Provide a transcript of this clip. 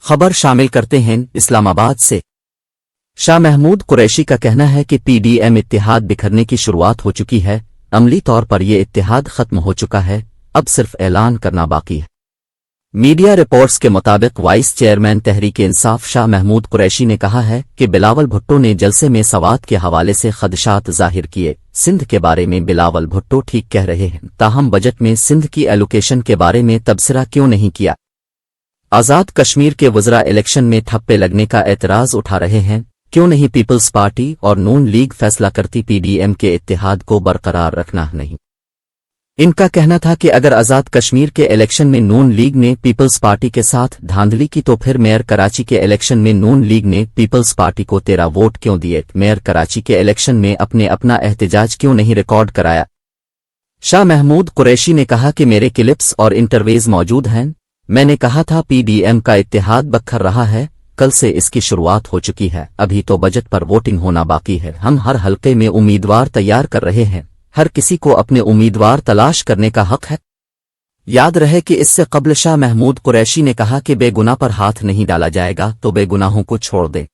خبر شامل کرتے ہیں اسلام آباد سے۔ شاہ محمود قریشی کا کہنا ہے کہ پی ڈی ایم اتحاد بکھرنے کی شروعات ہو چکی ہے، عملی طور پر یہ اتحاد ختم ہو چکا ہے، اب صرف اعلان کرنا باقی ہے۔ میڈیا رپورٹس کے مطابق وائس چیئرمین تحریک انصاف شاہ محمود قریشی نے کہا ہے کہ بلاول بھٹو نے جلسے میں سوات کے حوالے سے خدشات ظاہر کیے۔ سندھ کے بارے میں بلاول بھٹو ٹھیک کہہ رہے ہیں، تاہم بجٹ میں سندھ کی ایلوکیشن کے بارے میں تبصرہ کیوں نہیں کیا؟ آزاد کشمیر کے وزراء الیکشن میں ٹھپے لگنے کا اعتراض اٹھا رہے ہیں، کیوں نہیں پیپلز پارٹی اور نون لیگ فیصلہ کرتی پی ڈی ایم کے اتحاد کو برقرار رکھنا نہیں؟ ان کا کہنا تھا کہ اگر آزاد کشمیر کے الیکشن میں نون لیگ نے پیپلز پارٹی کے ساتھ دھاندلی کی تو پھر میئر کراچی کے الیکشن میں نون لیگ نے پیپلز پارٹی کو 13 ووٹ کیوں دیے؟ میئر کراچی کے الیکشن میں اپنا احتجاج کیوں نہیں ریکارڈ کرایا؟ شاہ محمود قریشی نے کہا کہ میرے کلپس اور انٹرویوز موجود ہیں، میں نے کہا تھا پی ڈی ایم کا اتحاد بکھر رہا ہے، کل سے اس کی شروعات ہو چکی ہے، ابھی تو بجٹ پر ووٹنگ ہونا باقی ہے، ہم ہر حلقے میں امیدوار تیار کر رہے ہیں، ہر کسی کو اپنے امیدوار تلاش کرنے کا حق ہے۔ یاد رہے کہ اس سے قبل شاہ محمود قریشی نے کہا کہ بے گناہ پر ہاتھ نہیں ڈالا جائے گا، تو بے گناہوں کو چھوڑ دیں۔